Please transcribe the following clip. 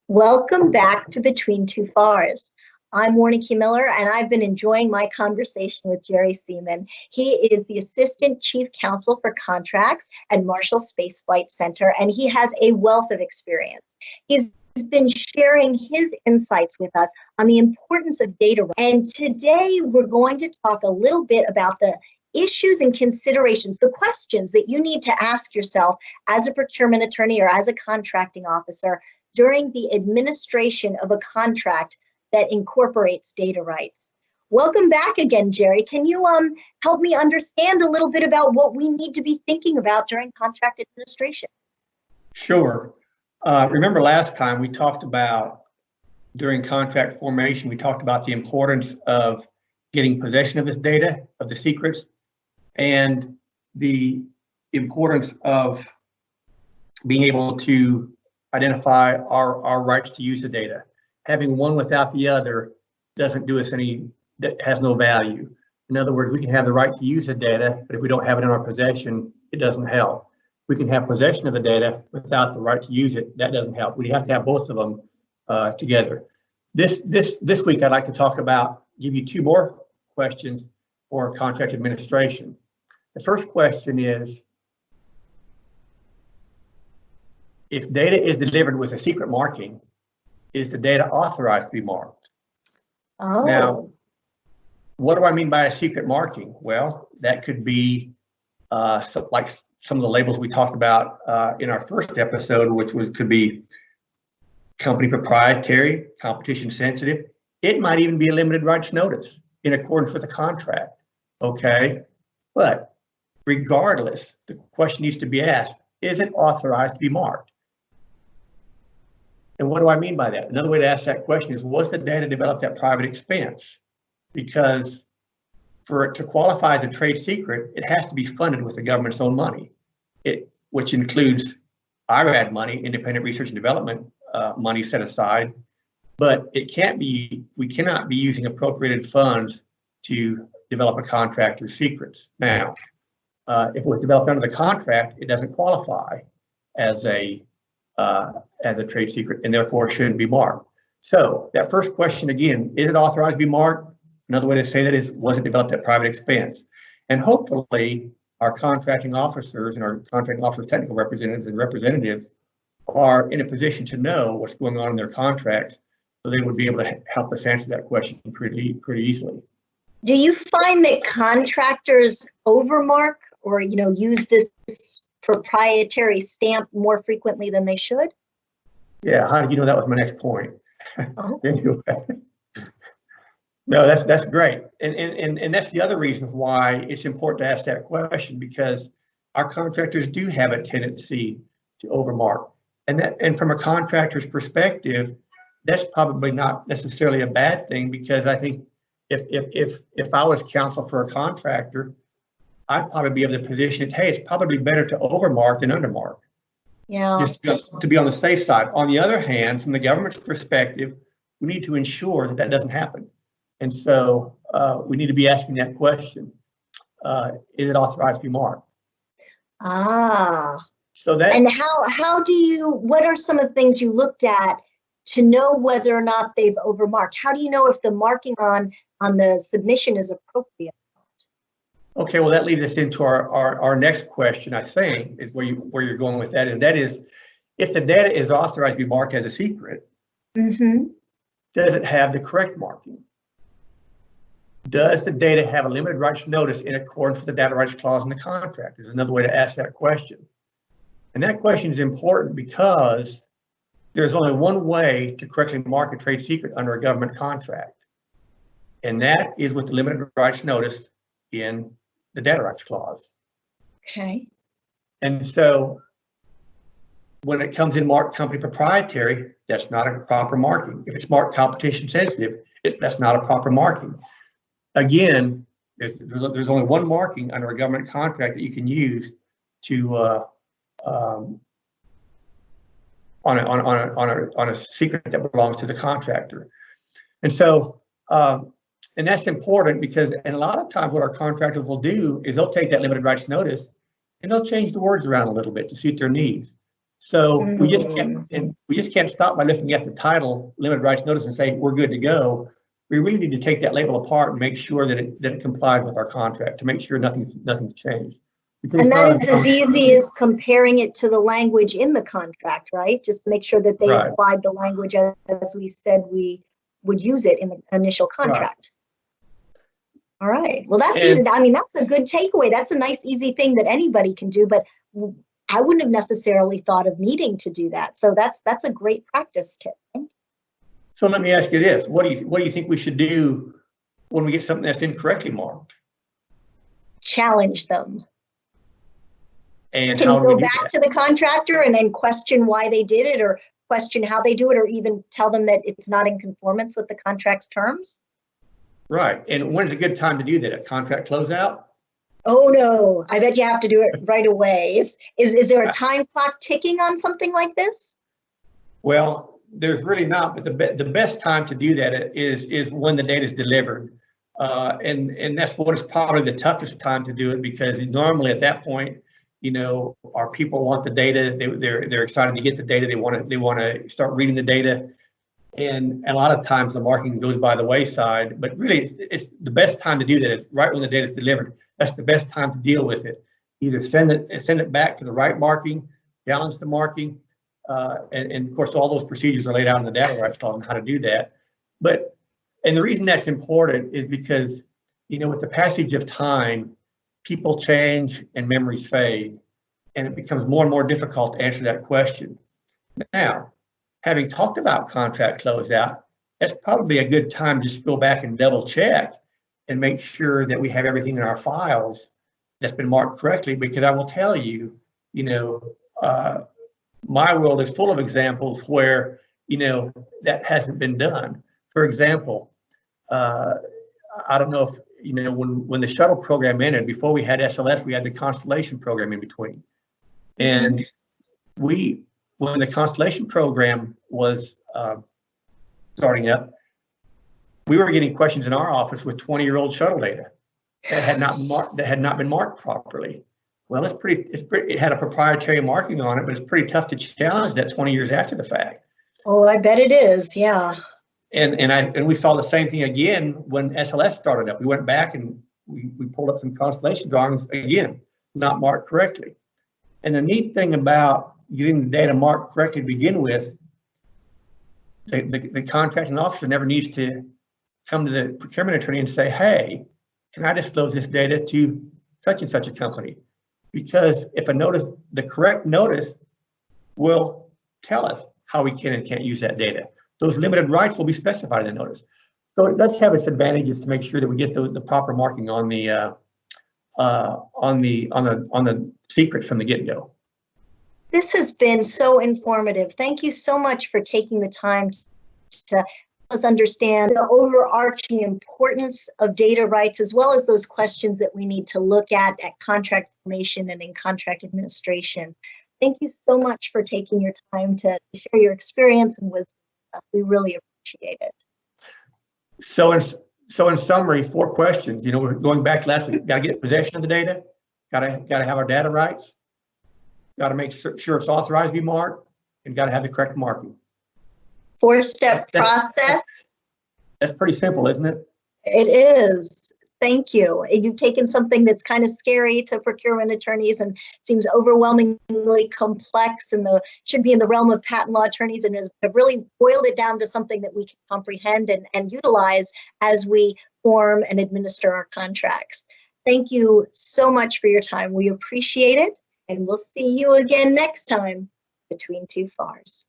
Welcome back to Between Two FARS. I'm Warnke Miller, and I've been enjoying my conversation with Jerry Seeman. He is the Assistant Chief Counsel for Contracts at Marshall Space Flight Center, and he has a wealth of experience. He's been sharing his insights with us on the importance of data. And today we're going to talk a little bit about the issues and considerations, the questions that you need to ask yourself as a procurement attorney or as a contracting officer during the administration of a contract that incorporates data rights. Welcome back again, Jerry. Can you help me understand a little bit about what we need to be thinking about during contract administration? Sure. Remember last time we talked about, during contract formation, we talked about the importance of getting possession of this data, of the secrets, and the importance of being able to identify our rights to use the data. Having one without the other doesn't do us any, that has no value. In other words, we can have the right to use the data, but if we don't have it in our possession, it doesn't help. We can have possession of the data without the right to use it. That doesn't help. We have to have both of them together. This week, I'd like to talk about, give you two more questions for contract administration. The first question is, if data is delivered with a secret marking, is the data authorized to be marked? Oh. Now, what do I mean by a secret marking? Well, that could be like some of the labels we talked about in our first episode, which could be company proprietary, competition sensitive. It might even be a limited rights notice in accordance with the contract, okay? But regardless, the question needs to be asked, is it authorized to be marked? And what do I mean by that? Another way to ask that question is, was the data developed at private expense? Because for it to qualify as a trade secret, it has to be funded with the government's own money, which includes IRAD money, independent research and development money set aside, but it can't be, we cannot be using appropriated funds to develop a contractor's secrets. Now, if it was developed under the contract, it doesn't qualify as a trade secret, and therefore shouldn't be marked. So that first question again, is it authorized to be marked? Another way to say that is, was it developed at private expense? And hopefully our contracting officers and our contracting officers technical representatives are in a position to know what's going on in their contracts, so they would be able to help us answer that question pretty easily. Do you find that contractors overmark or use this proprietary stamp more frequently than they should? Yeah, how did you know that was my next point? Oh. Anyway. No, that's great. And that's the other reason why it's important to ask that question, because our contractors do have a tendency to overmark. And from a contractor's perspective, that's probably not necessarily a bad thing, because I think if I was counsel for a contractor, I'd probably be able to position it, hey, it's probably better to overmark than undermark. Yeah. Just to be on the safe side. On the other hand, from the government's perspective, we need to ensure that that doesn't happen. And so we need to be asking that question. Is it authorized to be marked? Ah. So that. And how do you, what are some of the things you looked at to know whether or not they've overmarked? How do you know if the marking on the submission is appropriate? Okay, well, that leads us into our next question, I think, is where you're going with that. And that is, if the data is authorized to be marked as a secret, does it have the correct marking? Does the data have a limited rights notice in accordance with the data rights clause in the contract? Is another way to ask that question. And that question is important because there's only one way to correctly mark a trade secret under a government contract. And that is with the limited rights notice in the data rights clause. Okay. And so when it comes in marked company proprietary, that's not a proper marking. If it's marked competition sensitive, that's not a proper marking. Again, there's only one marking under a government contract that you can use to on a secret that belongs to the contractor. And so and that's important because, and a lot of times what our contractors will do is they'll take that limited rights notice and they'll change the words around a little bit to suit their needs. So we just can't stop by looking at the title, limited rights notice, and say we're good to go. We really need to take that label apart and make sure that it complies with our contract, to make sure nothing's changed. Because and that is as easy as comparing it to the language in the contract, right? Just make sure that they applied the language as we said we would use it in the initial contract. All right. Well, that's easy. I mean, that's a good takeaway. That's a nice, easy thing that anybody can do, but I wouldn't have necessarily thought of needing to do that. So that's a great practice tip. So let me ask you this: what do you think we should do when we get something that's incorrectly marked? Challenge them. And can you go back to the contractor and then question why they did it, or question how they do it, or even tell them that it's not in conformance with the contract's terms? Right. And when's a good time to do that? At contract closeout? Oh no, I bet you have to do it right away. Is there a time clock ticking on something like this? Well, there's really not, but the best time to do that is when the data is delivered. And that's what is probably the toughest time to do it, because normally at that point, you know, our people want the data. They're excited to get the data. They want to start reading the data. And a lot of times the marking goes by the wayside, but really it's the best time to do that is right when the data is delivered. That's the best time to deal with it. Either send it back to the right marking, challenge the marking, and of course all those procedures are laid out in the data rights clause on how to do that. And the reason that's important is because, you know, with the passage of time, people change and memories fade, and it becomes more and more difficult to answer that question. Now, having talked about contract closeout, that's probably a good time to just go back and double check and make sure that we have everything in our files that's been marked correctly, because I will tell you, you know, my world is full of examples where, you know, that hasn't been done. For example, I don't know if, you know, when the shuttle program ended, before we had SLS, we had the Constellation program in between. And when the Constellation program was starting up, we were getting questions in our office with 20-year-old shuttle data that had not been marked properly. Well, it had a proprietary marking on it, but it's pretty tough to challenge that 20 years after the fact. Oh, I bet it is, yeah. And we saw the same thing again when SLS started up. We went back and we pulled up some Constellation drawings, again, not marked correctly. And the neat thing about getting the data marked correctly to begin with, the contracting officer never needs to come to the procurement attorney and say, hey, can I disclose this data to such and such a company? Because if the correct notice will tell us how we can and can't use that data. Those limited rights will be specified in the notice. So it does have its advantages to make sure that we get the proper marking on the secret from the get-go. This has been so informative. Thank you so much for taking the time to help us understand the overarching importance of data rights, as well as those questions that we need to look at contract formation and in contract administration. Thank you so much for taking your time to share your experience and wisdom. We really appreciate it. So in summary, 4 questions. You know, we're going back to last week. Got to get possession of the data. Got to have our data rights. Got to make sure it's authorized to be marked, and got to have the correct marking. 4-step process. That's pretty simple, isn't it? It is. Thank you. You've taken something that's kind of scary to procurement attorneys and seems overwhelmingly complex and should be in the realm of patent law attorneys, and have really boiled it down to something that we can comprehend and utilize as we form and administer our contracts. Thank you so much for your time. We appreciate it, and we'll see you again next time between 2 FARS.